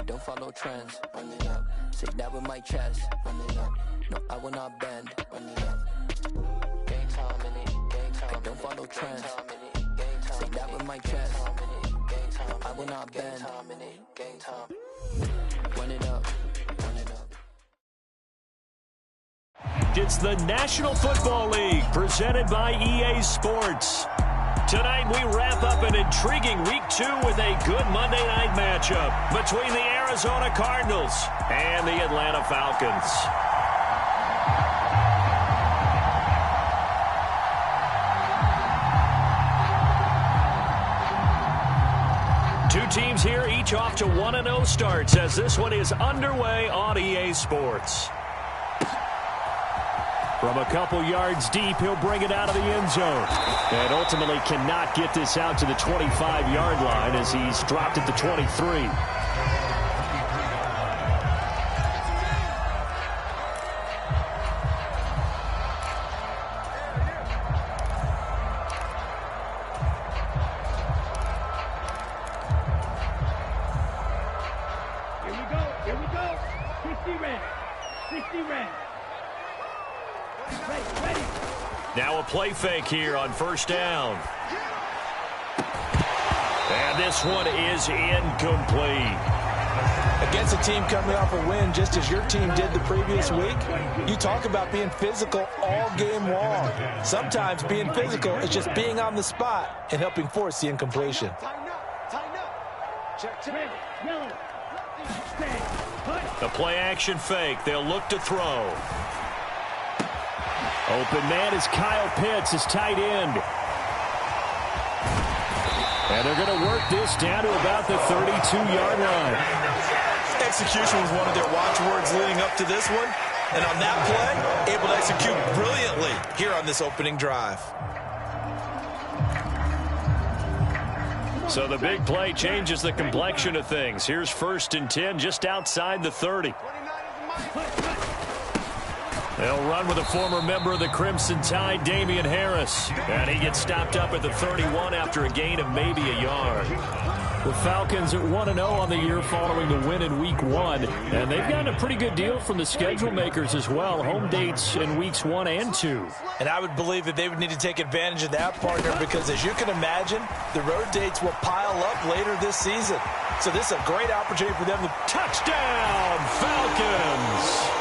don't follow trends. Run it up. Say that with my chest. Run it up. No, I will not bend. Run it up. Game time in it. Game time. I don't follow trends. Say that with my chest. I will not bend. Game time. Run it up. Run it up. It's the National Football League presented by EA Sports. Tonight we wrap up an intriguing Week 2 with a good Monday night matchup between the Arizona Cardinals and the Atlanta Falcons. Two teams here, each off to 1-0 starts as this one is underway on EA Sports. From a couple yards deep, he'll bring it out of the end zone. And ultimately cannot get this out to the 25-yard line as he's dropped at the 23. Here we go. 60 red. 60 red. Ready. Now a play fake here on first down. And this one is incomplete. Against a team coming off a win just as your team did the previous week, you talk about being physical all game long. Sometimes being physical is just being on the spot and helping force the incompletion. Tighten up. Check. Yellow. The play action fake. They'll look to throw. Open man is Kyle Pitts, his tight end. And they're going to work this down to about the 32-yard line. Execution was one of their watchwords leading up to this one. And on that play, able to execute brilliantly here on this opening drive. So the big play changes the complexion of things. Here's 1st and 10 just outside the 30. They'll run with a former member of the Crimson Tide, Damian Harris. And he gets stopped up at the 31 after a gain of maybe a yard. The Falcons at 1-0 on the year following the win in Week 1. And they've gotten a pretty good deal from the schedule makers as well. Home dates in Weeks 1 and 2. And I would believe that they would need to take advantage of that, partner, because as you can imagine, the road dates will pile up later this season. So this is a great opportunity for them to... Touchdown, Falcons!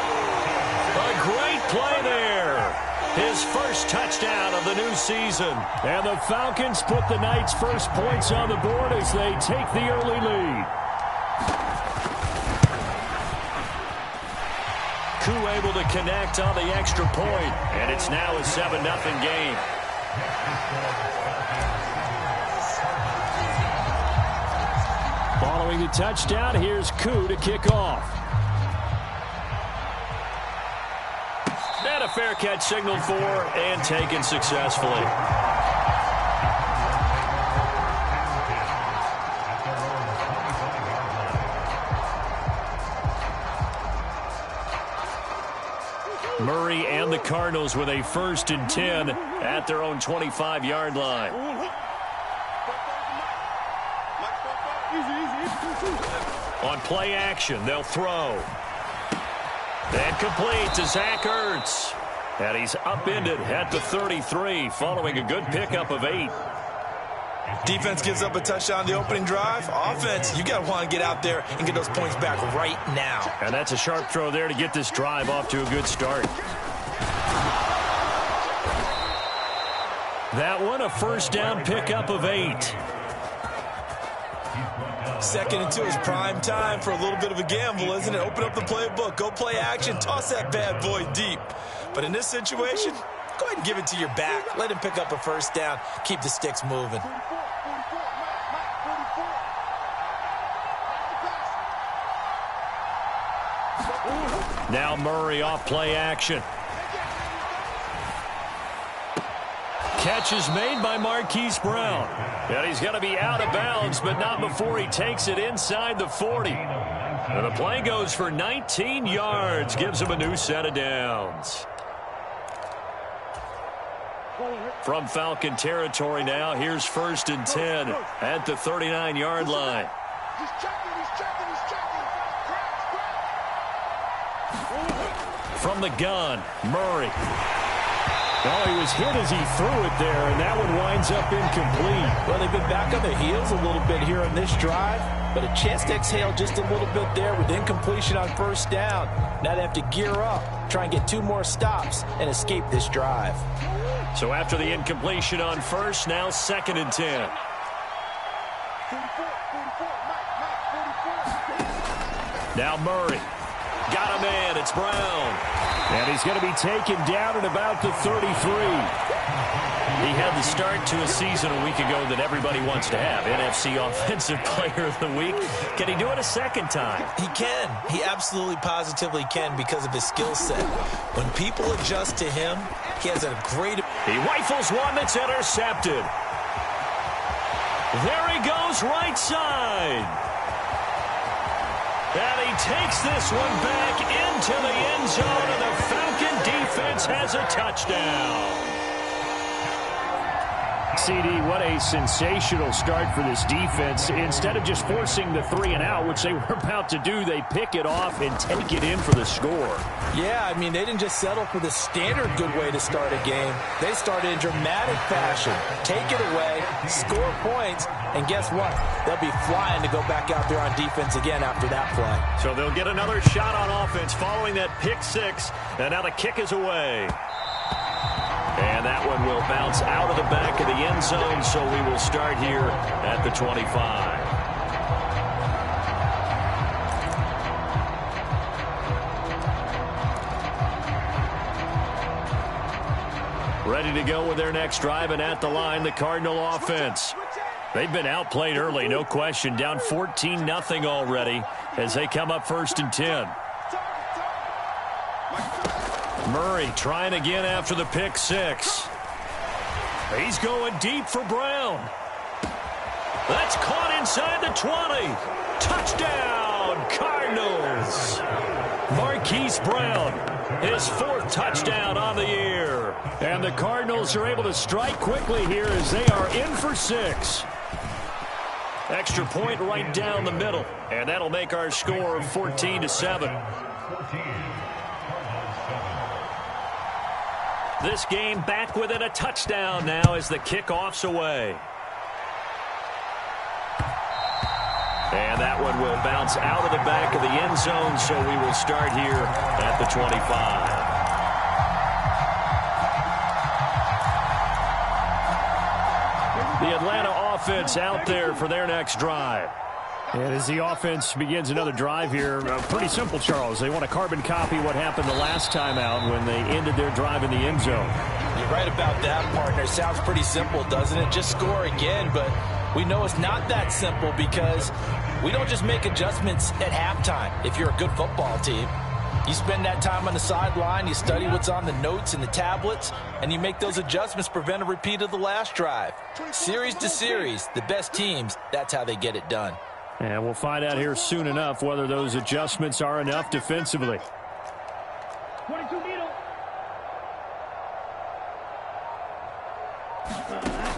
A great play there. His first touchdown of the new season. And the Falcons put the night's first points on the board as they take the early lead. Koo able to connect on the extra point. And it's now a 7-0 game. Following the touchdown, here's Koo to kick off. And a fair catch signaled for and taken successfully. Murray and the Cardinals with a 1st and 10 at their own 25-yard line. On play action, they'll throw. And complete to Zach Ertz. And he's upended at the 33 following a good pickup of 8. Defense gives up a touchdown the opening drive. Offense, you got to want to get out there and get those points back right now. And that's a sharp throw there to get this drive off to a good start. That one, a 1st down pickup of 8. 2nd and 2 is prime time for a little bit of a gamble, isn't it? Open up the playbook, go play action, toss that bad boy deep. But in this situation, go ahead and give it to your back. Let him pick up a 1st down. Keep the sticks moving. Now Murray off play action. Catch is made by Marquise Brown. And he's going to be out of bounds, but not before he takes it inside the 40. And the play goes for 19 yards, gives him a new set of downs. From Falcon territory now, here's 1st and 10 at the 39-yard line. He's checking. From the gun, Murray. Oh, he was hit as he threw it there, and that one winds up incomplete. Well, they've been back on their heels a little bit here on this drive, but a chance to exhale just a little bit there with incompletion on first down. Now they have to gear up, try and get 2 more stops, and escape this drive. So after the incompletion on first, now 2nd and 10. Now Murray. Got a man. It's Brown. And he's going to be taken down at about the 33. He had the start to a season a week ago that everybody wants to have. NFC Offensive Player of the Week. Can he do it a second time? He can. He absolutely positively can because of his skill set. When people adjust to him, he has a great... He rifles one that's intercepted. There he goes, right side. And he takes this one back into the end zone, and the Falcon defense has a touchdown. CD, what a sensational start for this defense. Instead of just forcing the 3-and-out, which they were about to do, they pick it off and take it in for the score. Yeah, I mean, they didn't just settle for the standard good way to start a game. They started in dramatic fashion. Take it away, score points, and guess what? They'll be flying to go back out there on defense again after that play. So they'll get another shot on offense following that pick 6, and now the kick is away. And that one will bounce out of the back of the end zone, so we will start here at the 25. Ready to go with their next drive, and at the line, the Cardinal offense. They've been outplayed early, no question. Down 14-0 already as they come up 1st and 10. Murray trying again after the pick 6. He's going deep for Brown. That's caught inside the 20. Touchdown, Cardinals. Marquise Brown, his 4th touchdown on the year. And the Cardinals are able to strike quickly here as they are in for 6. Extra point right down the middle. And that'll make our score 14-7. This game back within a touchdown now as the kickoff's away. And that one will bounce out of the back of the end zone, so we will start here at the 25. The Atlanta offense out there for their next drive. And as the offense begins another drive here, pretty simple, Charles. They want to carbon copy what happened the last time out when they ended their drive in the end zone. You're right about that, partner. Sounds pretty simple, doesn't it? Just score again, but we know it's not that simple because we don't just make adjustments at halftime if you're a good football team. You spend that time on the sideline, you study what's on the notes and the tablets, and you make those adjustments to prevent a repeat of the last drive. Series to series, the best teams, that's how they get it done. And we'll find out here soon enough whether those adjustments are enough defensively. 22 middle.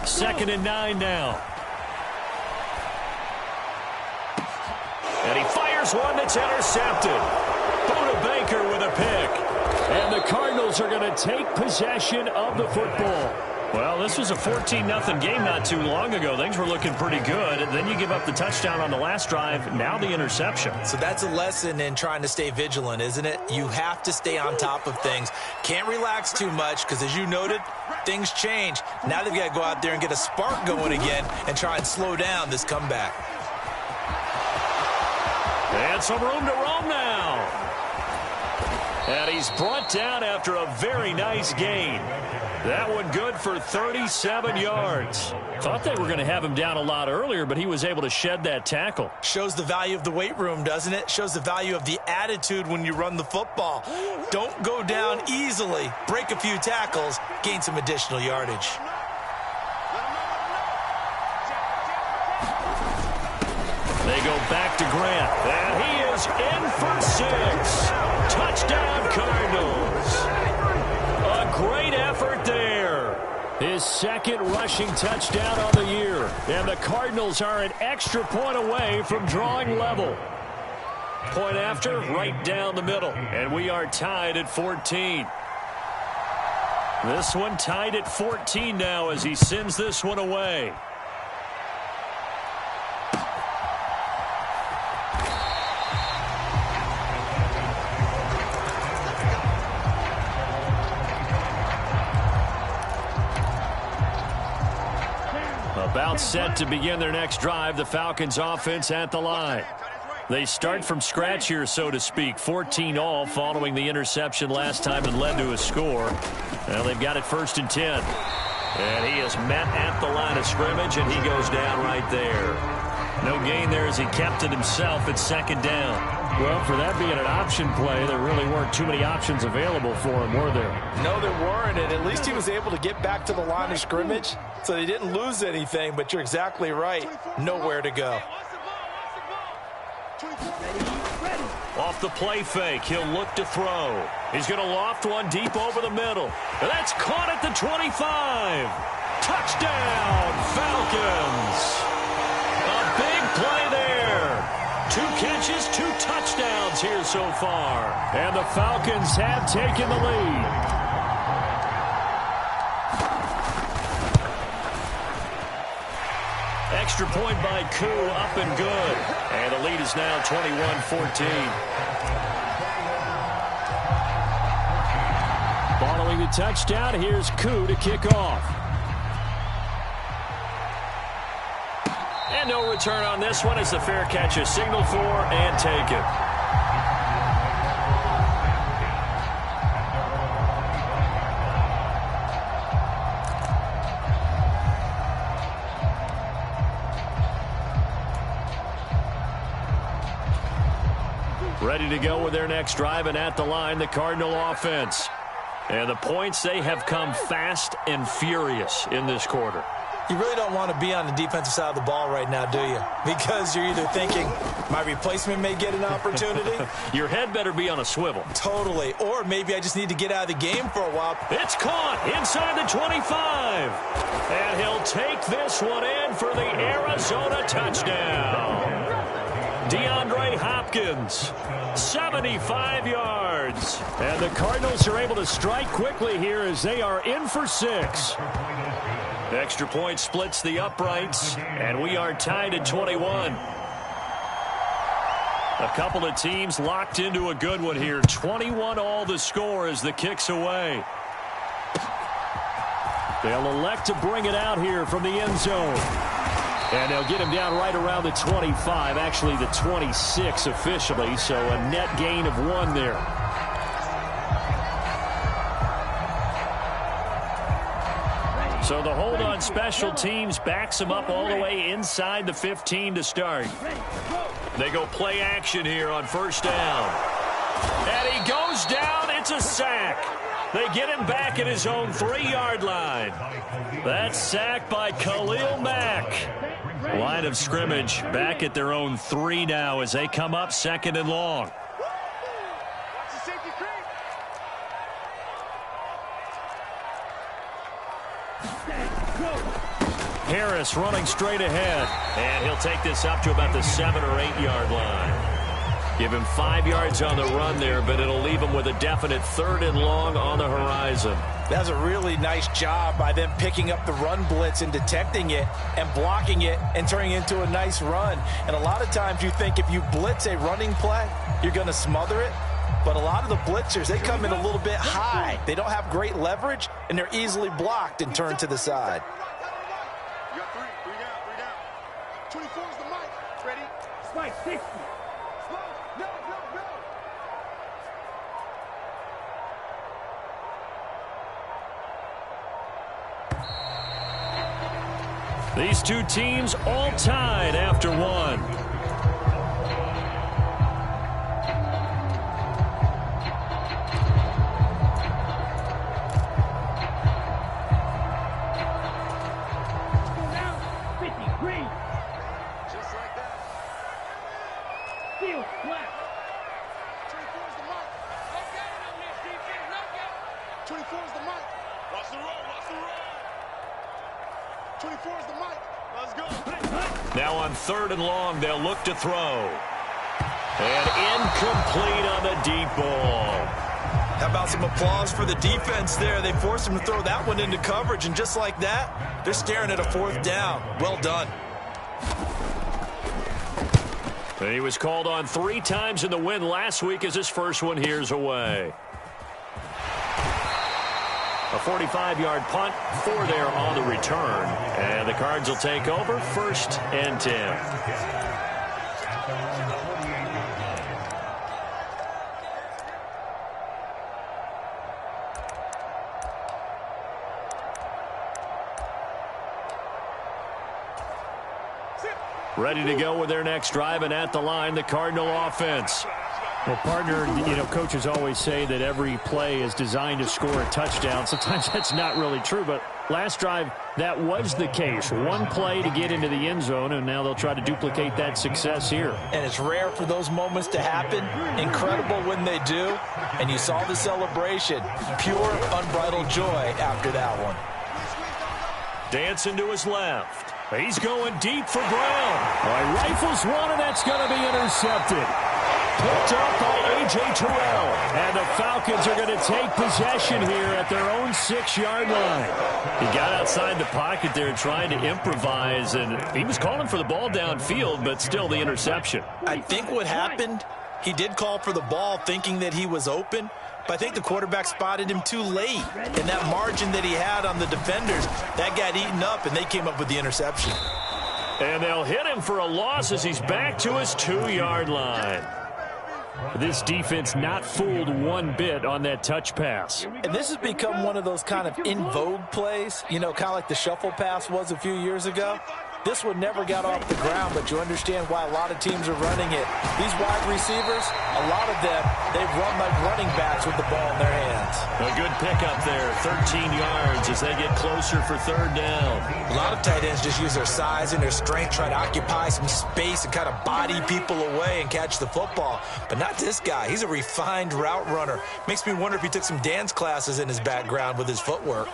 2nd and 9 now. And he fires one that's intercepted. Buda Baker with a pick. And the Cardinals are going to take possession of the football. Well, this was a 14-0 game not too long ago. Things were looking pretty good. And then you give up the touchdown on the last drive. Now the interception. So that's a lesson in trying to stay vigilant, isn't it? You have to stay on top of things. Can't relax too much because, as you noted, things change. Now they've got to go out there and get a spark going again and try and slow down this comeback. And some room to roam now. And he's brought down after a very nice gain. That one good for 37 yards. Thought they were going to have him down a lot earlier, but he was able to shed that tackle. Shows the value of the weight room, doesn't it? Shows the value of the attitude when you run the football. Don't go down easily. Break a few tackles. Gain some additional yardage. They go back to Grant. And he is in for 6. Touchdown, Cardinals. A great effort there. His 2nd rushing touchdown on the year. And the Cardinals are an extra point away from drawing level. Point after, right down the middle. And we are tied at 14. This one tied at 14 now as he sends this one away. About set to begin their next drive, the Falcons offense at the line. They start from scratch here, so to speak. 14-all following the interception last time and led to a score. Well, they've got it 1st and 10. And he is met at the line of scrimmage, and he goes down right there. No gain there as he kept it himself at 2nd down. Well, for that being an option play, there really weren't too many options available for him, were there? No, there weren't, and at least he was able to get back to the line of scrimmage, so they didn't lose anything, but you're exactly right. Nowhere to go. Off the play fake, he'll look to throw. He's going to loft one deep over the middle. And that's caught at the 25. Touchdown, Falcons. A big play there. 2 catches, 2 touchdowns here so far. And the Falcons have taken the lead. Extra point by Koo, up and good. And the lead is now 21-14. Following the touchdown, here's Koo to kick off. And no return on this one as the fair catch is signaled for and taken. Ready to go with their next drive, and at the line, the Cardinal offense. And the points, they have come fast and furious in this quarter. You really don't want to be on the defensive side of the ball right now, do you? Because you're either thinking, my replacement may get an opportunity. Your head better be on a swivel. Totally. Or maybe I just need to get out of the game for a while. It's caught inside the 25. And he'll take this one in for the Arizona touchdown. DeAndre Hopkins, 75 yards. And the Cardinals are able to strike quickly here as they are in for 6. Extra point splits the uprights, and we are tied at 21. A couple of teams locked into a good one here. 21-all the score as the kick's away. They'll elect to bring it out here from the end zone. And they'll get him down right around the 25, actually the 26 officially, so a net gain of 1 there. So the hold on special teams backs him up all the way inside the 15 to start. They go play action here on 1st down. And he goes down. It's a sack. They get him back at his own 3-yard line. That's sacked by Khalil Mack. Line of scrimmage back at their own 3 now as they come up 2nd and long. Harris running straight ahead. And he'll take this up to about the 7 or 8-yard line. Give him 5 yards on the run there, but it'll leave him with a definite 3rd and long on the horizon. That's a really nice job by them picking up the run blitz and detecting it and blocking it and turning it into a nice run. And a lot of times you think if you blitz a running play, you're going to smother it. But a lot of the blitzers, they come in a little bit high. They don't have great leverage, and they're easily blocked and turned to the side. You got 3 down. 24 is the mic. Ready? Spike, 60. No. These two teams all tied after 1. Now on 3rd and long, they'll look to throw. And Incomplete on the deep ball. How about some applause for the defense there? They forced him to throw that one into coverage, and just like that, they're staring at a 4th down. Well done. He was called on 3 times in the win last week as his first one here's away. A 45-yard punt, 4 there on the return. And the Cards will take over, 1st and 10. Ready to go with their next drive, and at the line, the Cardinal offense. Well, partner, coaches always say that every play is designed to score a touchdown. Sometimes that's not really true, but last drive, that was the case. 1 play to get into the end zone, and now they'll try to duplicate that success here. And it's rare for those moments to happen. Incredible when they do. And you saw the celebration. Pure, unbridled joy after that one. Dancing to his left. He's going deep for Brown. He rifles one, and that's going to be intercepted. Picked up by A.J. Terrell. And the Falcons are going to take possession here at their own 6-yard line. He got outside the pocket there trying to improvise, and he was calling for the ball downfield, but still the interception. I think what happened, he did call for the ball thinking that he was open, but I think the quarterback spotted him too late. And that margin that he had on the defenders, that got eaten up, and they came up with the interception. And they'll hit him for a loss as he's back to his 2-yard line. This defense not fooled one bit on that touch pass. And this has become one of those kind of in vogue plays, kind of like the shuffle pass was a few years ago. This one never got off the ground, but you understand why a lot of teams are running it. These wide receivers, a lot of them, they've run like running backs with the ball in their hands. A good pickup there, 13 yards as they get closer for 3rd down. A lot of tight ends just use their size and their strength, try to occupy some space and kind of body people away and catch the football. But not this guy. He's a refined route runner. Makes me wonder if he took some dance classes in his background with his footwork.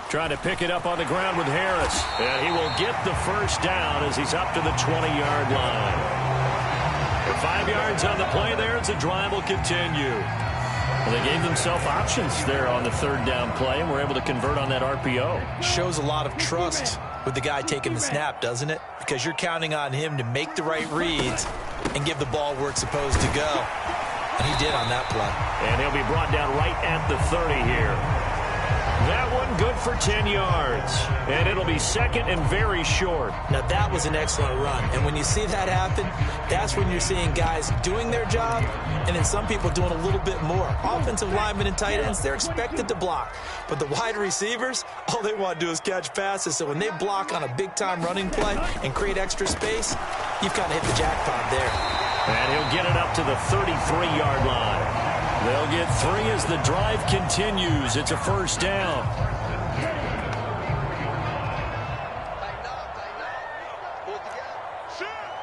Trying to pick it up on the ground with Harris. And he will get the 1st down as he's up to the 20-yard line. For 5 yards on the play there, as the drive will continue. Well, they gave themselves options there on the 3rd down play, and were able to convert on that RPO. Shows a lot of trust with the guy taking the snap, doesn't it? Because you're counting on him to make the right reads and give the ball where it's supposed to go. And he did on that play. And he'll be brought down right at the 30 here. That one good for 10 yards. And it'll be 2nd and very short. Now, that was an excellent run. And when you see that happen, that's when you're seeing guys doing their job and then some people doing a little bit more. Offensive linemen and tight ends, they're expected to block. But the wide receivers, all they want to do is catch passes. So when they block on a big-time running play and create extra space, you've kind of hit the jackpot there. And he'll get it up to the 33-yard line. They'll get 3 as the drive continues. It's a 1st down.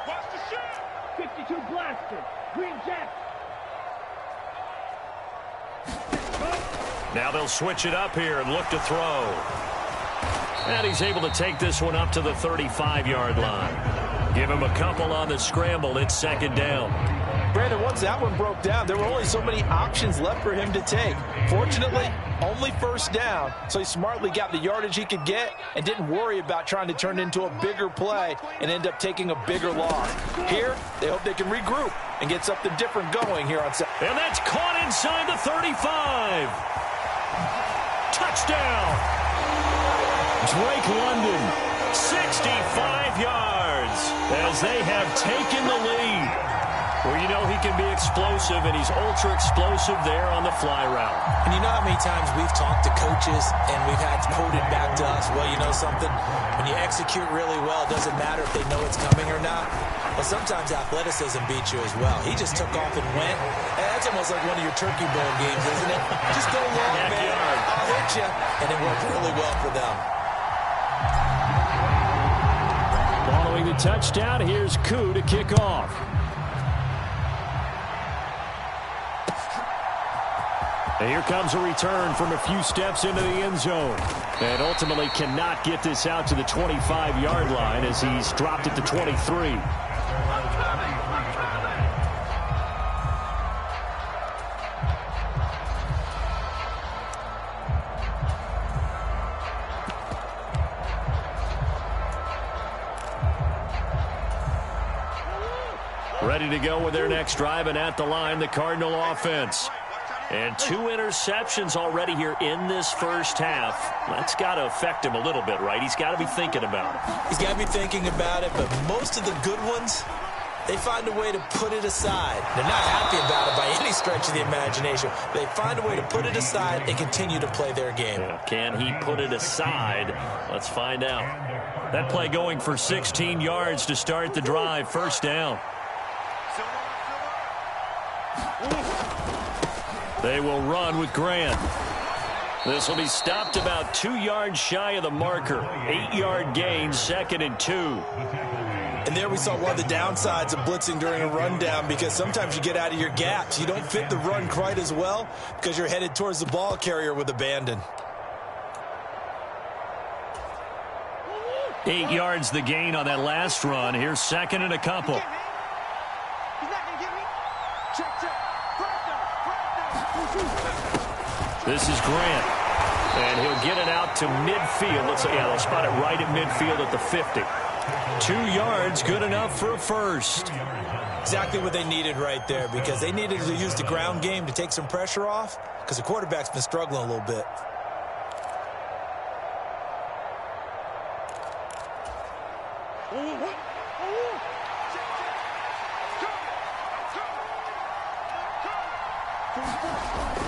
Watch the shot. 52 blaster. Green Jack. Now they'll switch it up here and look to throw. And he's able to take this one up to the 35-yard line. Give him a couple on the scramble. It's 2nd down. Brandon, once that one broke down, there were only so many options left for him to take. Fortunately, only 1st down, so he smartly got the yardage he could get and didn't worry about trying to turn it into a bigger play and end up taking a bigger loss. Here, they hope they can regroup and get something different going here on Saturday. And that's caught inside the 35. Touchdown. Drake London, 65 yards as they have taken the lead. Well, he can be explosive, and he's ultra-explosive there on the fly route. And you know how many times we've talked to coaches and we've had quoted back to us, well, you know something? When you execute really well, it doesn't matter if they know it's coming or not. Well, sometimes athleticism beats you as well. He just took off and went. And that's almost like one of your Turkey Bowl games, isn't it? Just go long, man. I'll hit you. And it worked really well for them. Following the touchdown, here's Koo to kick off. And here comes a return from a few steps into the end zone. And ultimately cannot get this out to the 25-yard line as he's dropped it to 23. Ready to go with their next drive, and at the line, the Cardinal offense. And 2 interceptions already here in this first half. That's got to affect him a little bit, right? He's got to be thinking about it. He's got to be thinking about it, but most of the good ones, they find a way to put it aside. They're not happy about it by any stretch of the imagination. They find a way to put it aside and continue to play their game. Yeah, can he put it aside? Let's find out. That play going for 16 yards to start the drive. First down. They will run with Grant. This will be stopped about 2 yards shy of the marker. 8-yard gain, 2nd and 2. And there we saw one of the downsides of blitzing during a rundown, because sometimes you get out of your gaps. You don't fit the run quite as well because you're headed towards the ball carrier with abandon. 8 yards the gain on that last run. Here's 2nd and a couple. This is Grant, and he'll get it out to midfield. They'll spot it right at midfield at the 50. 2 yards, good enough for a first. Exactly what they needed right there, because they needed to use the ground game to take some pressure off, because the quarterback's been struggling a little bit.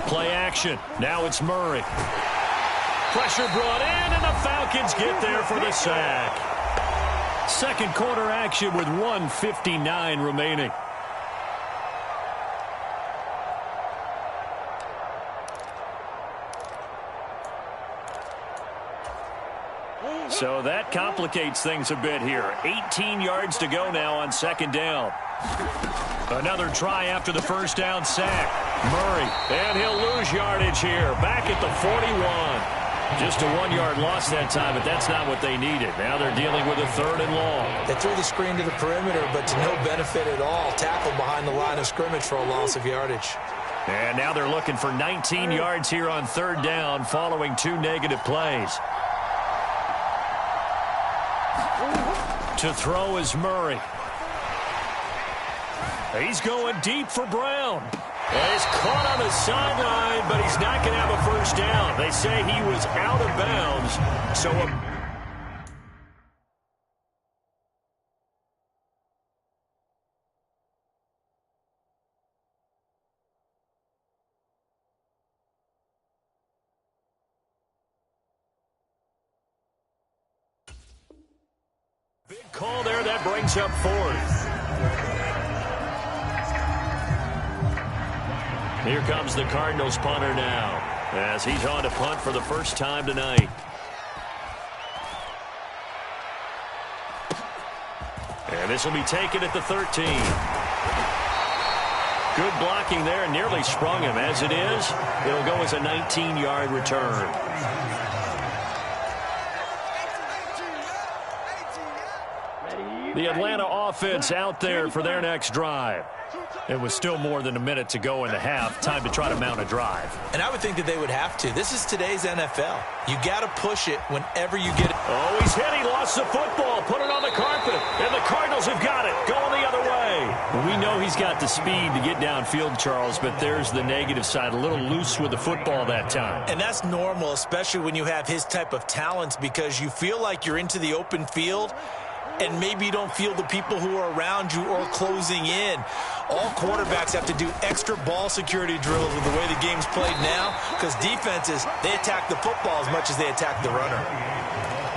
Play action. Now it's Murray. Pressure brought in, and the Falcons get there for the sack. Second quarter action with 1:59 remaining. So that complicates things a bit here. 18 yards to go now on 2nd down. Another try after the first down sack. Murray, and he'll lose yardage here. Back at the 41. Just a 1-yard loss that time, but that's not what they needed. Now they're dealing with a 3rd and long. They threw the screen to the perimeter, but to no benefit at all. Tackled behind the line of scrimmage for a loss of yardage. And now they're looking for 19 yards here on 3rd down following 2 negative plays. To throw is Murray. He's going deep for Brown. And he's caught on the sideline, but he's not going to have a first down. They say he was out of bounds. So big call there. That brings up 4th. Here comes the Cardinals punter now, as he's on to punt for the first time tonight. And this will be taken at the 13. Good blocking there, and nearly sprung him. As it is, it'll go as a 19-yard return. The Atlanta offense out there for their next drive. It was still more than a minute to go in the half. Time to try to mount a drive. And I would think that they would have to. This is today's NFL. You got to push it whenever you get it. Oh, he's hit. He lost the football. Put it on the carpet. And the Cardinals have got it. Going the other way. We know he's got the speed to get downfield, Charles, but there's the negative side. A little loose with the football that time. And that's normal, especially when you have his type of talents, because you feel like you're into the open field and maybe you don't feel the people who are around you or closing in. All quarterbacks have to do extra ball security drills with the way the game's played now, because defenses, they attack the football as much as they attack the runner.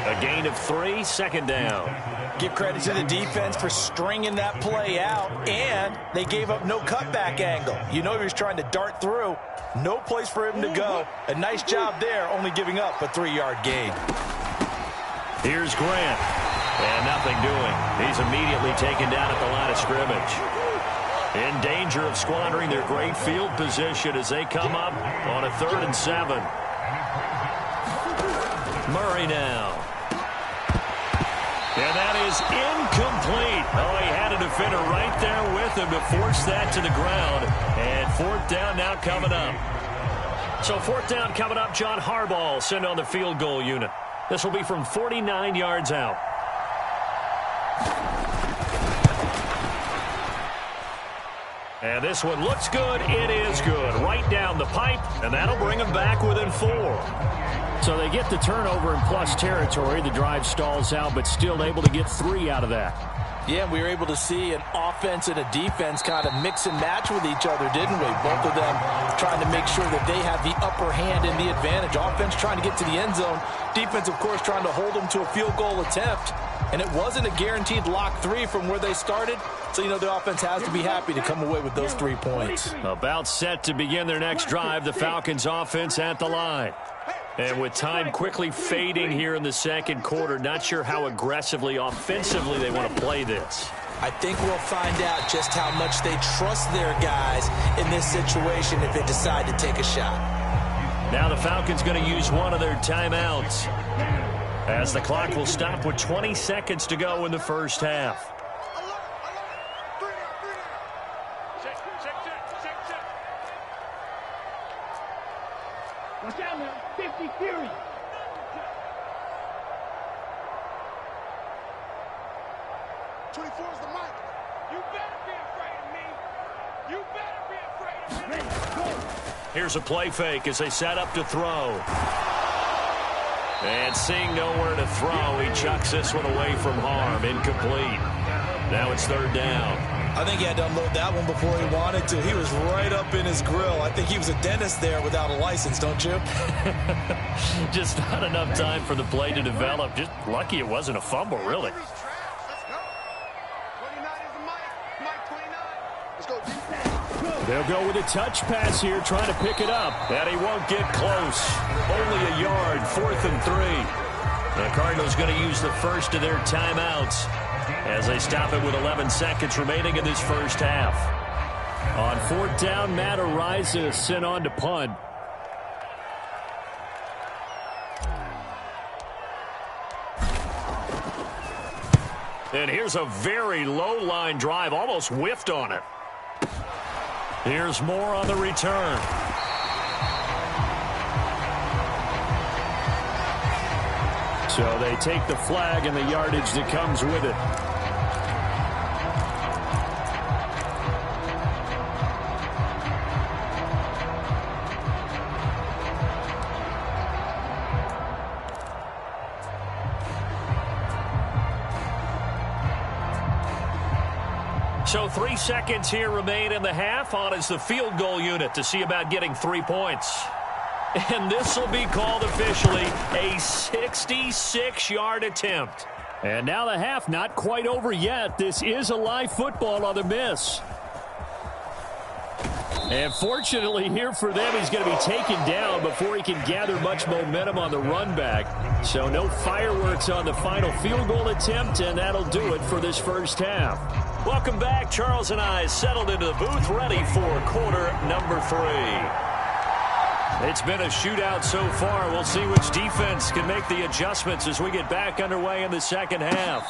A gain of 3, 2nd down. Give credit to the defense for stringing that play out, and they gave up no cutback angle. You know he was trying to dart through. No place for him to go. A nice job there, only giving up a 3-yard gain. Here's Grant. And nothing doing. He's immediately taken down at the line of scrimmage. In danger of squandering their great field position as they come up on a 3rd and 7. Murray now. And that is incomplete. Oh, he had a defender right there with him to force that to the ground. And 4th down now coming up. So 4th down coming up, John Harbaugh will send on the field goal unit. This will be from 49 yards out. And this one looks good. It is good. Right down the pipe, and that'll bring them back within 4. So they get the turnover in plus territory. The drive stalls out, but still able to get 3 out of that. Yeah, we were able to see an offense and a defense kind of mix and match with each other, didn't we? Both of them trying to make sure that they have the upper hand and the advantage. Offense trying to get to the end zone. Defense, of course, trying to hold them to a field goal attempt. And it wasn't a guaranteed lock 3 from where they started. So, the offense has to be happy to come away with those 3 points. About set to begin their next drive, the Falcons offense at the line. And with time quickly fading here in the second quarter, not sure how aggressively, offensively they want to play this. I think we'll find out just how much they trust their guys in this situation if they decide to take a shot. Now the Falcons going to use one of their timeouts, as the clock will stop with 20 seconds to go in the first half. Watch out now. 50 Fury. '24's the mic. You better be afraid of me. You better be afraid of me. Here's a play fake as they set up to throw. And seeing nowhere to throw, he chucks this one away from harm. Incomplete. Now it's 3rd down. I think he had to unload that one before he wanted to. He was right up in his grill. I think he was a dentist there without a license, don't you? Just not enough time for the play to develop. Just lucky it wasn't a fumble, really. Let's go. 29 is the mic. Mic 29. Let's go defense. They'll go with a touch pass here, trying to pick it up. And he won't get close. Only a yard, 4th and 3. The Cardinals going to use the first of their timeouts as they stop it with 11 seconds remaining in this first half. On 4th down, Matt Araiza sent on to punt. And here's a very low-line drive, almost whiffed on it. Here's more on the return. So they take the flag and the yardage that comes with it. So 3 seconds here remain in the half. On is the field goal unit to see about getting 3 points. And this will be called officially a 66-yard attempt. And now the half not quite over yet. This is a live football on the miss. And fortunately here for them, he's going to be taken down before he can gather much momentum on the run back. So no fireworks on the final field goal attempt, and that'll do it for this first half. Welcome back. Charles and I settled into the booth, ready for quarter number 3. It's been a shootout so far. We'll see which defense can make the adjustments as we get back underway in the second half.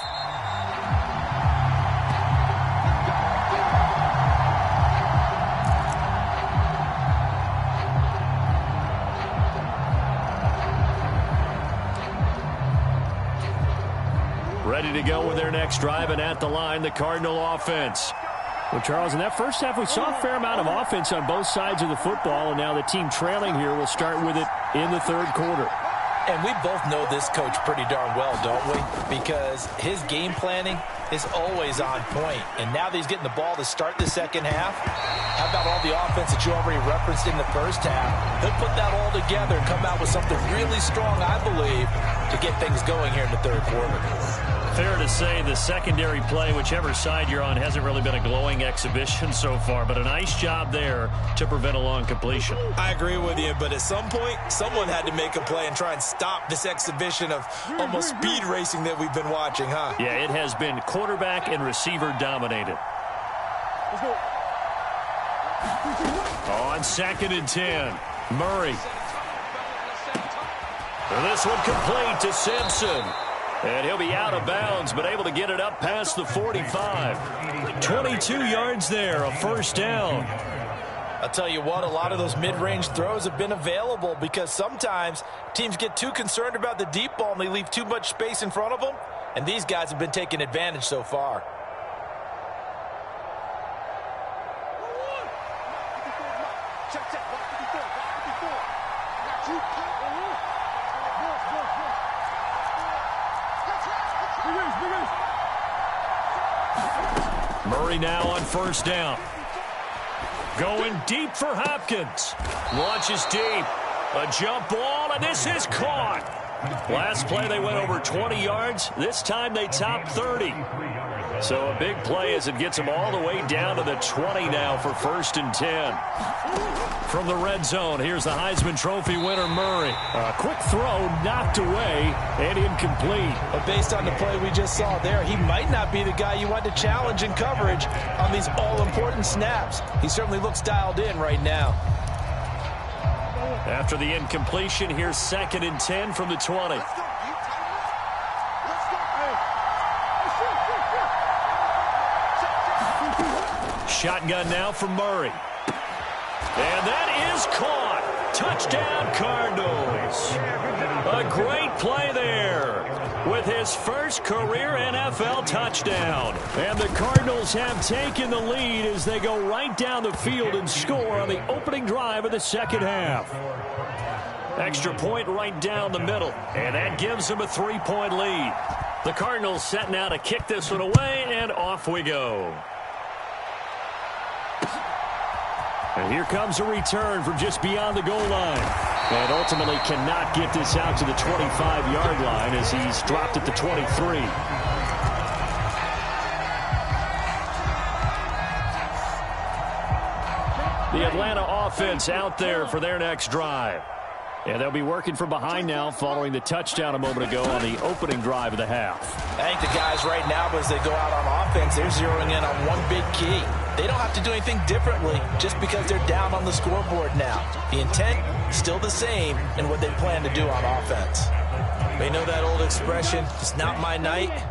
Ready to go with their next drive, and at the line, the Cardinal offense. Well, Charles, in that first half, we saw a fair amount of offense on both sides of the football, and now the team trailing here will start with it in the third quarter. And we both know this coach pretty darn well, don't we? Because his game planning is always on point. And now that he's getting the ball to start the second half, how about all the offense that you already referenced in the first half? He'll put that all together and come out with something really strong, I believe, to get things going here in the third quarter. Fair to say the secondary play, whichever side you're on, hasn't really been a glowing exhibition so far, but a nice job there to prevent a long completion. I agree with you, but at some point, someone had to make a play and try and stop this exhibition of almost speed racing that we've been watching, huh? Yeah, it has been quarterback and receiver dominated. On 2nd and 10, Murray. And this one complete to Simpson. And he'll be out of bounds, but able to get it up past the 45. 22 yards there, a first down. I'll tell you what, a lot of those mid-range throws have been available because sometimes teams get too concerned about the deep ball and they leave too much space in front of them, and these guys have been taking advantage so far. Murray now on first down. Going deep for Hopkins. Launches deep. A jump ball, and this is caught. Last play they went over 20 yards. This time they topped 30. So a big play as it gets them all the way down to the 20 now for 1st and 10. From the red zone, here's the Heisman Trophy winner, Murray. A quick throw knocked away and incomplete. But based on the play we just saw there, he might not be the guy you want to challenge in coverage on these all-important snaps. He certainly looks dialed in right now. After the incompletion, here's 2nd and 10 from the 20. Shotgun now from Murray. And that is caught. Touchdown, Cardinals. A great play there with his first career NFL touchdown. And the Cardinals have taken the lead as they go right down the field and score on the opening drive of the second half. Extra point right down the middle, and that gives them a 3-point lead. The Cardinals set now to kick this one away, and off we go. And here comes a return from just beyond the goal line. And ultimately cannot get this out to the 25-yard line as he's dropped at the 23. The Atlanta offense out there for their next drive. And they'll be working from behind now following the touchdown a moment ago on the opening drive of the half. I think the guys right now, as they go out on offense, they're zeroing in on one big key. They don't have to do anything differently just because they're down on the scoreboard now. The intent is still the same in what they plan to do on offense. They know that old expression, it's not my night.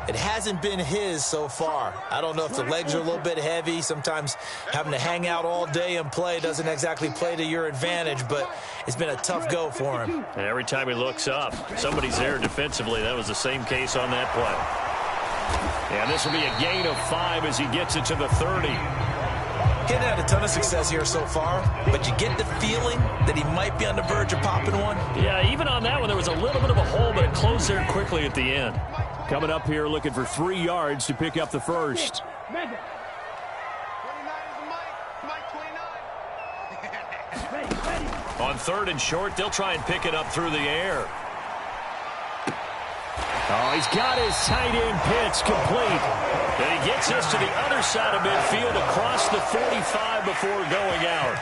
It hasn't been his so far. I don't know if the legs are a little bit heavy. Sometimes having to hang out all day and play doesn't exactly play to your advantage, but it's been a tough go for him. And every time he looks up, somebody's there defensively. That was the same case on that play. And this will be a gain of 5 as he gets it to the 30. He's had a ton of success here so far, but you get the feeling that he might be on the verge of popping one. Yeah, even on that one, there was a little bit of a hole, but it closed there quickly at the end. Coming up here looking for 3 yards to pick up the first. 29 is the Mike 29. On 3rd and short, they'll try and pick it up through the air. Oh, he's got his tight end pitch complete. And he gets us to the other side of midfield across the 45 before going out.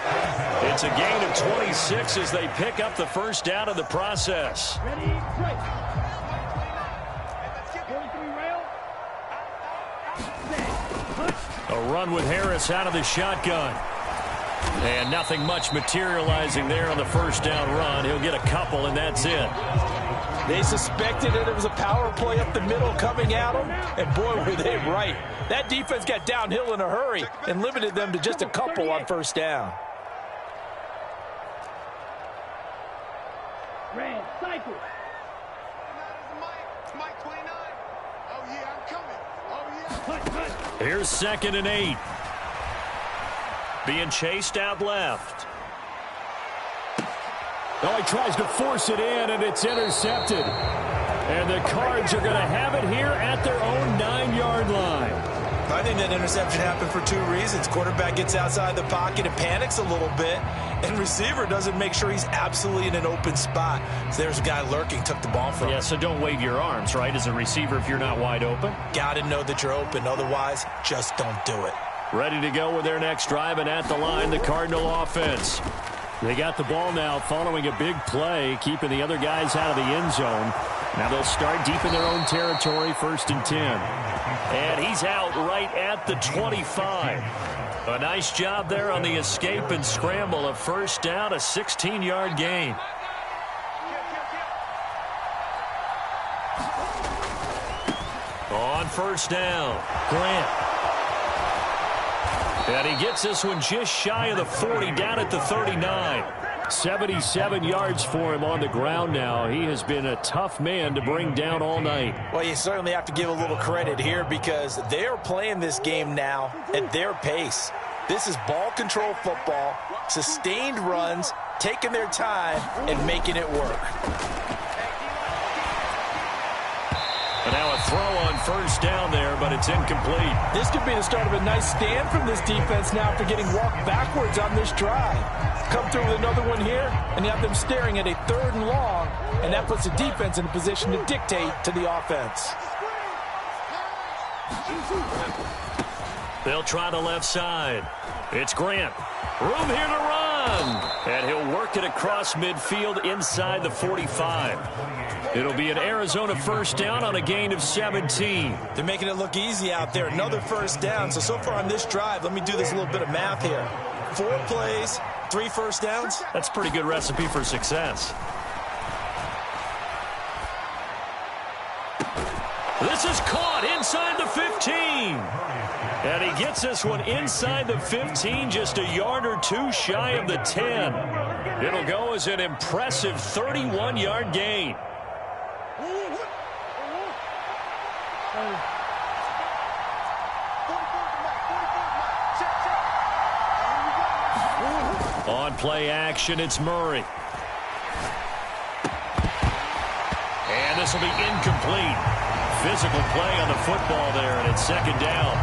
It's a gain of 26 as they pick up the first down in the process. A run with Harris out of the shotgun. And nothing much materializing there on the first down run. He'll get a couple, and that's it. They suspected that it was a power play up the middle coming at them, and boy, were they right. That defense got downhill in a hurry and limited them to just a couple on first down. Red, cycle. Mike 29. Oh, yeah, I'm coming. Oh, yeah. Here's 2nd and 8. Being chased out left. Oh, he tries to force it in, and it's intercepted. And the Cards are going to have it here at their own 9-yard line. I think that interception happened for 2 reasons. Quarterback gets outside the pocket and panics a little bit, and receiver doesn't make sure he's absolutely in an open spot. So there's a guy lurking, took the ball from him. Yeah, so don't wave your arms, right, as a receiver if you're not wide open. Got to know that you're open. Otherwise, just don't do it. Ready to go with their next drive, and at the line, the Cardinal offense. They got the ball now following a big play, keeping the other guys out of the end zone. Now they'll start deep in their own territory, 1st and 10. And he's out right at the 25. A nice job there on the escape and scramble. A first down, a 16-yard gain. On first down, Grant. And he gets this one just shy of the 40, down at the 39. 77 yards for him on the ground now. He has been a tough man to bring down all night. Well, you certainly have to give a little credit here because they're playing this game now at their pace. This is ball control football, sustained runs, taking their time, and making it work. And now a throw on first down there, but it's incomplete. This could be the start of a nice stand from this defense now after getting walked backwards on this drive. Come through with another one here, and you have them staring at a 3rd and long, and that puts the defense in a position to dictate to the offense. They'll try the left side. It's Grant. Room here to run. And he'll work it across midfield inside the 45. It'll be an Arizona first down on a gain of 17. They're making it look easy out there. Another first down. So far on this drive, let me do this little bit of math here. 4 plays, 3 first downs. That's a pretty good recipe for success. This is caught inside the 15. And he gets this one inside the 15, just a yard or 2 shy of the 10. It'll go as an impressive 31-yard gain. On play action, it's Murray. And this will be incomplete. Physical play on the football there, and it's 2nd down.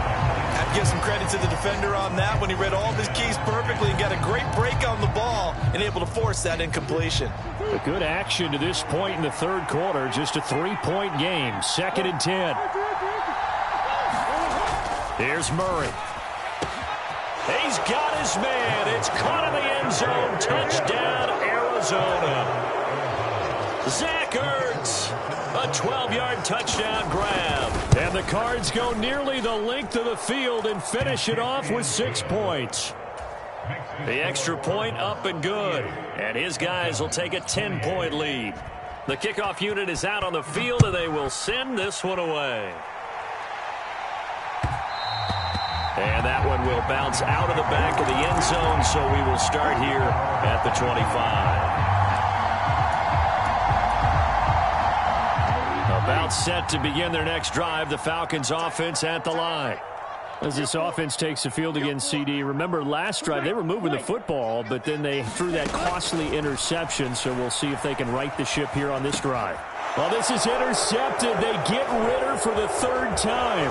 I'd give some credit to the defender on that when he read all of his keys perfectly and got a great break on the ball and able to force that incompletion. A good action to this point in the 3rd quarter. Just a 3-point game. 2nd and 10. Here's Murray. He's got his man. It's caught in the end zone. Touchdown, Arizona. Zach Ertz. A 12-yard touchdown grab. And the Cards go nearly the length of the field and finish it off with 6 points. The extra point up and good. And his guys will take a 10-point lead. The kickoff unit is out on the field, and they will send this one away. And that one will bounce out of the back of the end zone, so we will start here at the 25. About set to begin their next drive, the Falcons offense at the line. As this offense takes the field against CD, remember last drive they were moving the football, but then they threw that costly interception, so we'll see if they can right the ship here on this drive. Well, this is intercepted. They get Ritter for the 3rd time.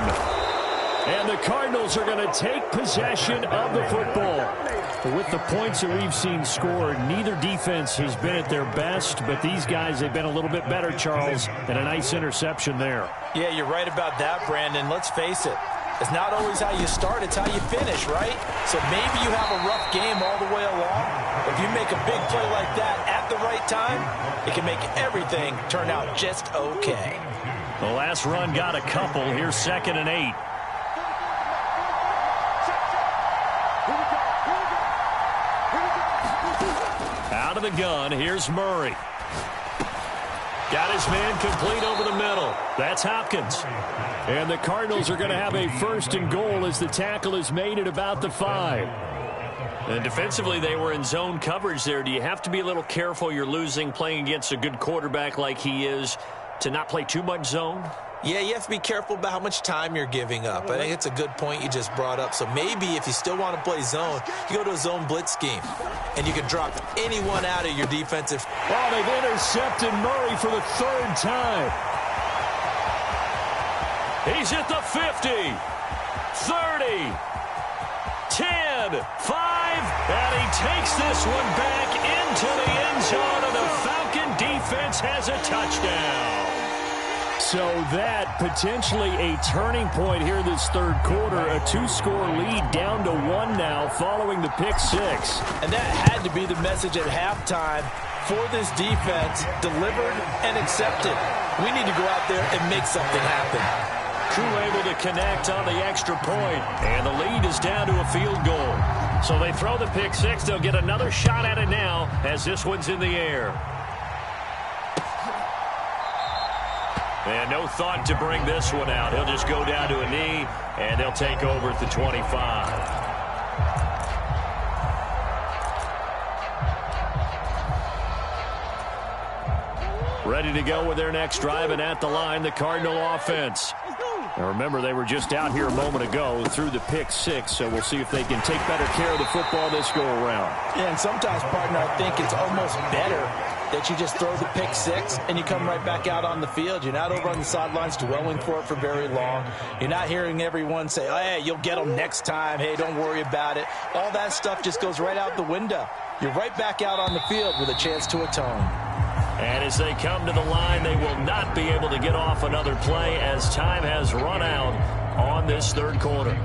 And the Cardinals are going to take possession of the football. With the points that we've seen scored, neither defense has been at their best, but these guys have been a little bit better, Charles, and a nice interception there. Yeah, you're right about that, Brandon. Let's face it. It's not always how you start, it's how you finish, right? So maybe you have a rough game all the way along. If you make a big play like that at the right time, it can make everything turn out just okay. The last run got a couple. Here's 2nd and 8. Out of the gun, here's Murray. Got his man complete over the middle. That's Hopkins. And the Cardinals are going to have a 1st and goal as the tackle is made at about the 5. And defensively, they were in zone coverage there. Do you have to be a little careful? You're losing, playing against a good quarterback like he is, to not play too much zone? Yeah, you have to be careful about how much time you're giving up. I think it's a good point you just brought up. So maybe if you still want to play zone, you go to a zone blitz scheme, and you can drop anyone out of your defensive. Oh, they've intercepted Murray for the 3rd time. He's at the 50, 30, 10, 5, and he takes this one back into the end zone, and the Falcon defense has a touchdown. So that potentially a turning point here this 3rd quarter. A 2-score lead down to 1 now following the pick 6. And that had to be the message at halftime for this defense. Delivered and accepted. We need to go out there and make something happen. Crew able to connect on the extra point, and the lead is down to a field goal. So they throw the pick 6. They'll get another shot at it now as this one's in the air. And no thought to bring this one out. He'll just go down to a knee, and they'll take over at the 25. Ready to go with their next drive, and at the line, the Cardinal offense. Now remember, they were just out here a moment ago through the pick 6, so we'll see if they can take better care of the football this go-around. Yeah, and sometimes, partner, I think it's almost better that you just throw the pick 6 and you come right back out on the field. You're not over on the sidelines dwelling for it for very long. You're not hearing everyone say, oh, hey, you'll get them next time. Hey, don't worry about it. All that stuff just goes right out the window. You're right back out on the field with a chance to atone. And as they come to the line, they will not be able to get off another play as time has run out on this third quarter.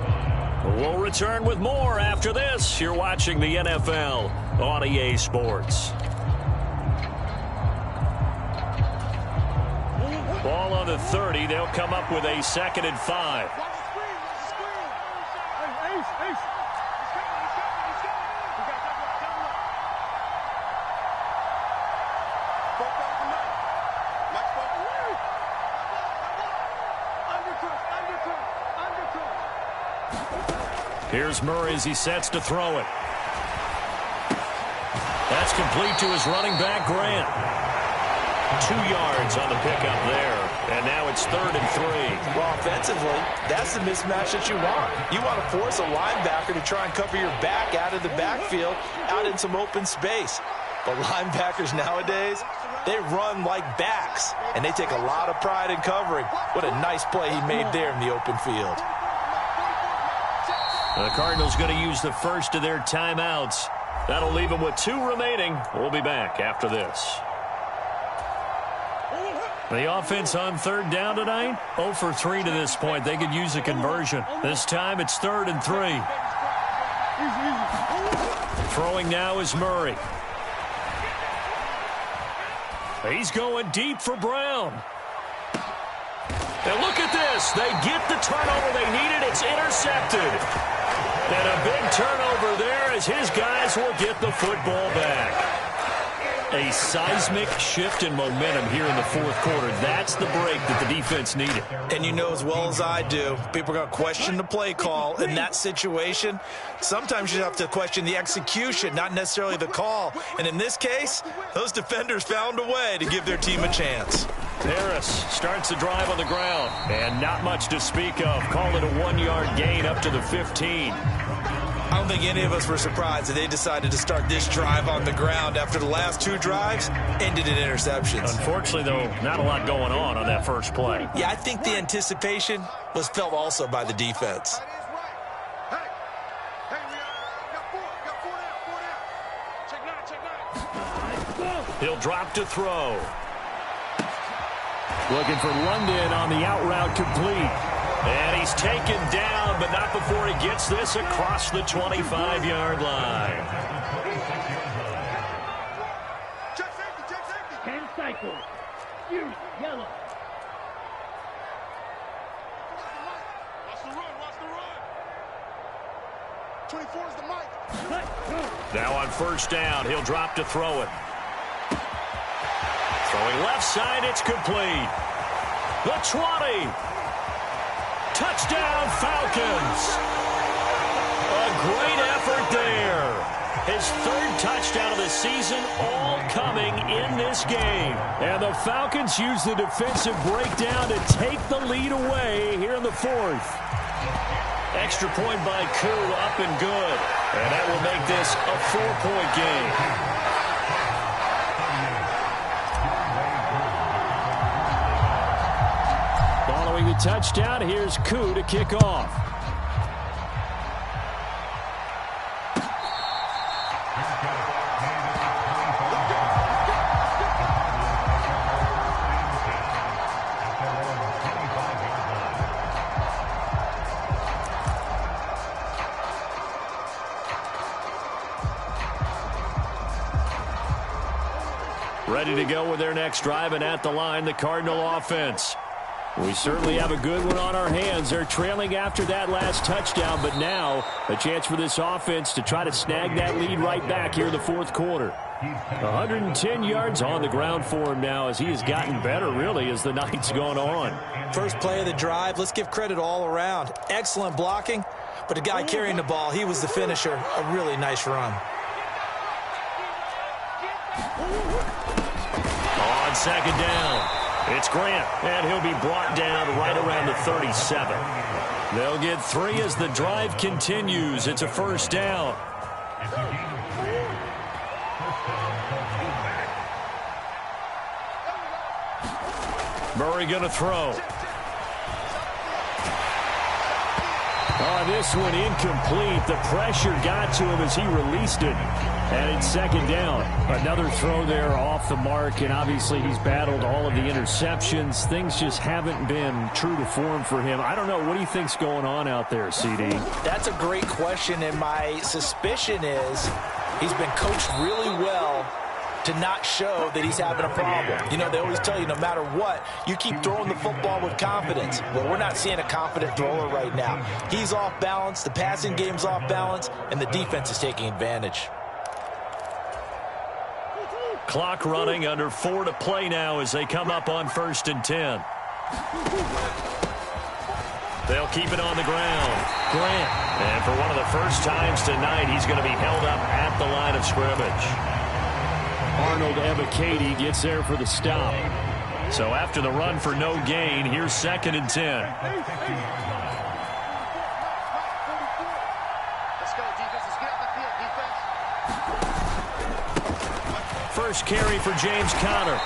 We'll return with more after this. You're watching the NFL on EA Sports. Ball on the 30. They'll come up with a 2nd and 5. Here's Murray as he sets to throw it. That's complete to his running back, Grant. 2 yards on the pickup there. And now it's 3rd and 3. Well, offensively, that's the mismatch that you want. You want to force a linebacker to try and cover your back out of the backfield, out in some open space. But linebackers nowadays, they run like backs, and they take a lot of pride in covering. What a nice play he made there in the open field. The Cardinals going to use the first of their timeouts. That'll leave them with 2 remaining. We'll be back after this. The offense on 3rd down tonight, 0 for 3 to this point. They could use a conversion. This time it's 3rd and 3. Throwing now is Murray. He's going deep for Brown. And look at this. They get the turnover they needed. It's intercepted. And a big turnover there as his guys will get the football back. A seismic shift in momentum here in the 4th quarter. That's the break that the defense needed. And you know as well as I do, people are going to question the play call in that situation. Sometimes you have to question the execution, not necessarily the call. And in this case, those defenders found a way to give their team a chance. Harris starts the drive on the ground. And not much to speak of. Call it a 1-yard gain up to the 15. I don't think any of us were surprised that they decided to start this drive on the ground after the last 2 drives ended in interceptions. Unfortunately, though, not a lot going on that first play. Yeah, I think the anticipation was felt also by the defense. He'll drop to throw. Looking for London on the out route complete. And he's taken down, but not before he gets this across the 25-yard line. 10 cycles. You, yellow. Watch the run. 24 is the mic. Now on 1st down, he'll drop to throw it. Throwing left side, it's complete. The 20. Touchdown, Falcons. A great effort there. His 3rd touchdown of the season, all coming in this game. And the Falcons use the defensive breakdown to take the lead away here in the 4th. Extra point by Koo, up and good. And that will make this a 4-point game. Following the touchdown, here's Koo to kick off. Ready to go with their next drive, and at the line, the Cardinal offense. We certainly have a good one on our hands. They're trailing after that last touchdown, but now a chance for this offense to try to snag that lead right back here in the 4th quarter. 110 yards on the ground for him now as he has gotten better, really, as the night's gone on. First play of the drive, let's give credit all around. Excellent blocking, but the guy carrying the ball, he was the finisher. A really nice run. On second down, it's Grant, and he'll be brought down right around the 37. They'll get 3 as the drive continues. It's a first down. Murray going to throw. This one incomplete. The pressure got to him as he released it. And it's second down. Another throw there off the mark, and obviously he's battled all of the interceptions. Things just haven't been true to form for him. I don't know. What do you think's going on out there, CD? That's a great question, and my suspicion is he's been coached really well to not show that he's having a problem. You know, they always tell you no matter what, you keep throwing the football with confidence. Well, we're not seeing a confident thrower right now. He's off balance, the passing game's off balance, and the defense is taking advantage. Clock running, under 4 to play now as they come up on 1st and 10. They'll keep it on the ground. Grant. And for one of the first times tonight, he's going to be held up at the line of scrimmage. Arnold Ebiketie gets there for the stop. So after the run for no gain, here's 2nd and 10. Let's go, defense. Let's get out the field, defense. First carry for James Conner.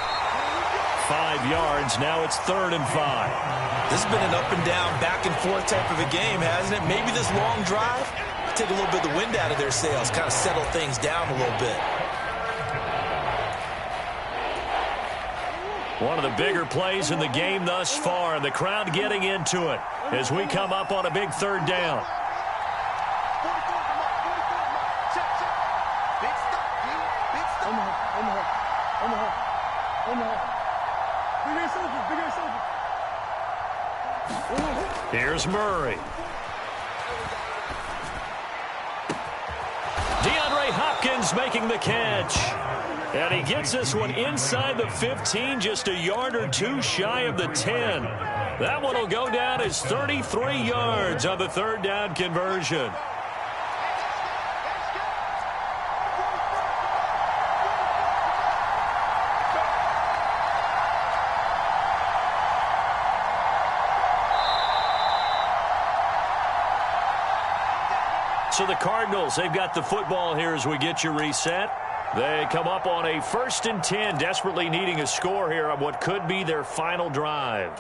5 yards. Now it's 3rd and 5. This has been an up and down, back and forth type of a game, hasn't it? Maybe this long drive take a little bit of the wind out of their sails, kind of settle things down a little bit. One of the bigger plays in the game thus far. The crowd getting into it as we come up on a big 3rd down. Here's Murray. DeAndre Hopkins making the catch. And he gets this one inside the 15, just a yard or 2 shy of the 10. That one will go down as 33 yards on the 3rd down conversion. So the Cardinals, they've got the football here as we get you reset. They come up on a 1st and 10, desperately needing a score here on what could be their final drive.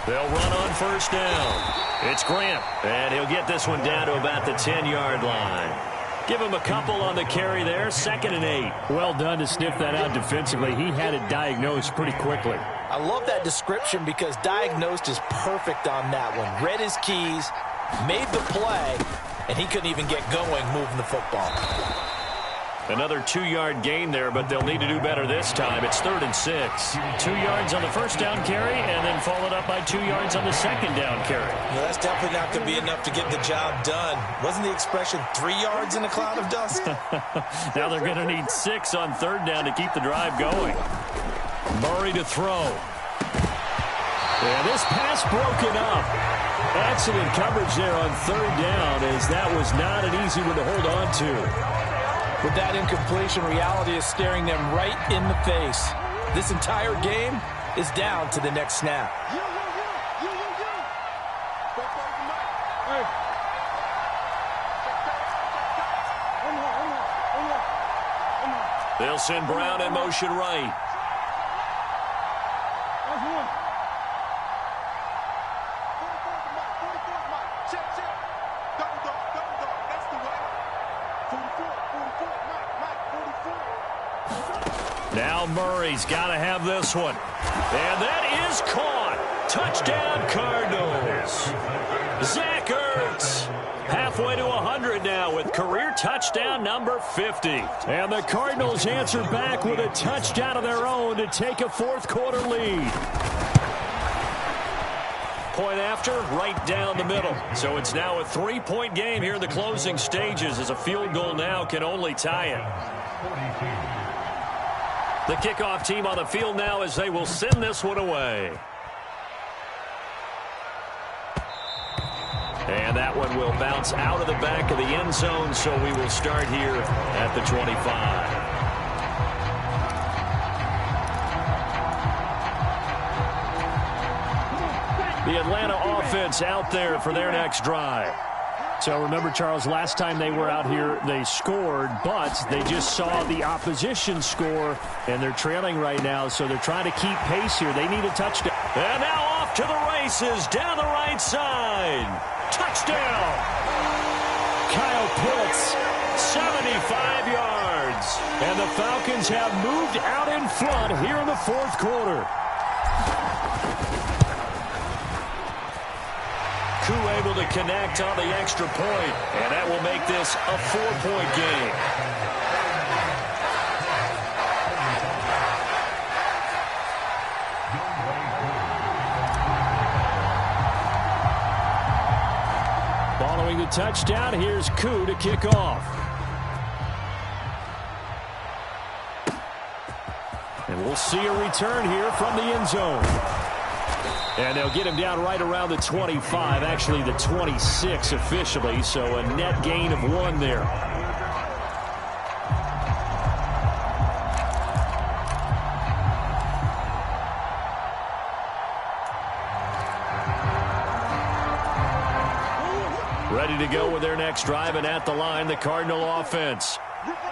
They'll run on 1st down. It's Grant, and he'll get this one down to about the 10-yard line. Give him a couple on the carry there, 2nd and 8. Well done to sniff that out defensively. He had it diagnosed pretty quickly. I love that description because diagnosed is perfect on that one. Read his keys, made the play, and he couldn't even get going moving the football. Another 2-yard gain there, but they'll need to do better this time. It's 3rd and 6. 2 yards on the 1st down carry, and then followed up by 2 yards on the 2nd down carry. Well, that's definitely not going to be enough to get the job done. Wasn't the expression 3 yards in a cloud of dust? Now they're going to need 6 on 3rd down to keep the drive going. Murray to throw. And this pass broken up. Excellent coverage there on 3rd down, as that was not an easy one to hold on to. With that incompletion, reality is staring them right in the face. This entire game is down to the next snap. They'll send Brown in motion right. Now Murray's got to have this one. And that is caught. Touchdown, Cardinals. Zach Ertz. Halfway to 100 now with career touchdown number 50. And the Cardinals answer back with a touchdown of their own to take a 4th quarter lead. Point after, right down the middle. So it's now a 3-point game here in the closing stages, as a field goal now can only tie it. The kickoff team on the field now as they will send this one away. And that one will bounce out of the back of the end zone, so we will start here at the 25. The Atlanta offense out there for their next drive. So remember, Charles, last time they were out here, they scored, but they just saw the opposition score, and they're trailing right now, so they're trying to keep pace here. They need a touchdown. And now off to the races down the right side. Touchdown! Kyle Pitts, 75 yards. And the Falcons have moved out in front here in the fourth quarter. Koo able to connect on the extra point, and that will make this a 4-point game. Following the touchdown, here's Koo to kick off. And we'll see a return here from the end zone. And they'll get him down right around the 25, actually the 26 officially, so a net gain of 1 there. Ready to go with their next drive, and at the line, the Cardinal offense.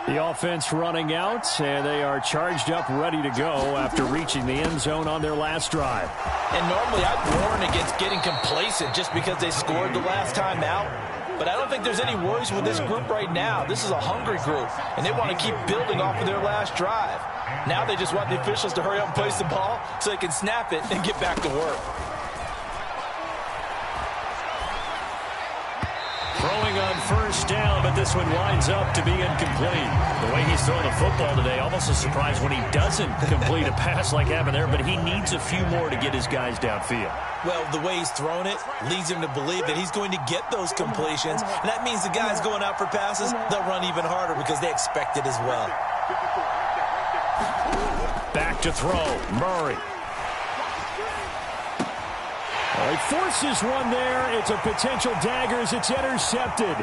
The offense running out, and they are charged up, ready to go after reaching the end zone on their last drive. And normally I'd warn against getting complacent just because they scored the last time out. But I don't think there's any worries with this group right now. This is a hungry group, and they want to keep building off of their last drive. Now they just want the officials to hurry up and place the ball so they can snap it and get back to work. Throwing on first down, but this one winds up to be incomplete. The way he's throwing the football today, almost a surprise when he doesn't complete a pass like happened there, but he needs a few more to get his guys downfield. Well, the way he's thrown it leads him to believe that he's going to get those completions, and that means the guys going out for passes, they'll run even harder because they expect it as well. Back to throw, Murray. Well, he forces one there. It's a potential dagger as it's intercepted.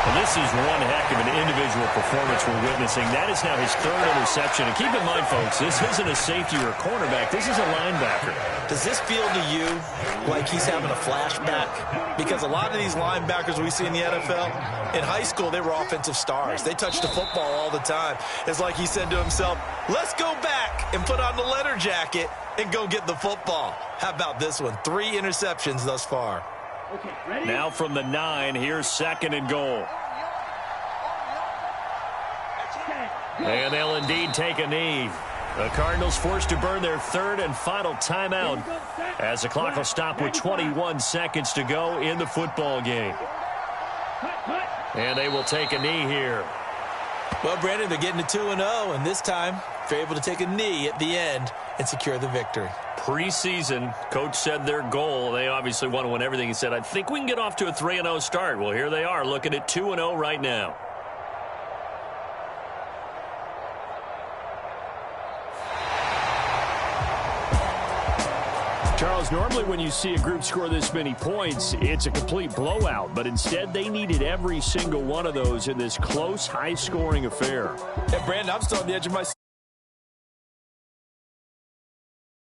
And this is one heck of an individual performance we're witnessing. That is now his 3rd interception. And keep in mind, folks, this isn't a safety or a cornerback. This is a linebacker. Does this feel to you like he's having a flashback? Because a lot of these linebackers we see in the NFL, in high school, they were offensive stars. They touched the football all the time. It's like he said to himself, let's go back and put on the leather jacket and go get the football. How about this one? 3 interceptions thus far. Okay, ready? Now from the 9, here's 2nd and goal. And they'll indeed take a knee. The Cardinals forced to burn their 3rd and final timeout as the clock will stop with 21 seconds to go in the football game. And they will take a knee here. Well, Brandon, they're getting to 2-0, and this time they're able to take a knee at the end and secure the victory. Preseason, coach said their goal, they obviously want to win everything. He said, I think we can get off to a 3-0 start. Well, here they are looking at 2-0 right now. Charles, normally when you see a group score this many points, it's a complete blowout. But instead, they needed every single one of those in this close, high-scoring affair. And, Brandon, I'm still on the edge of my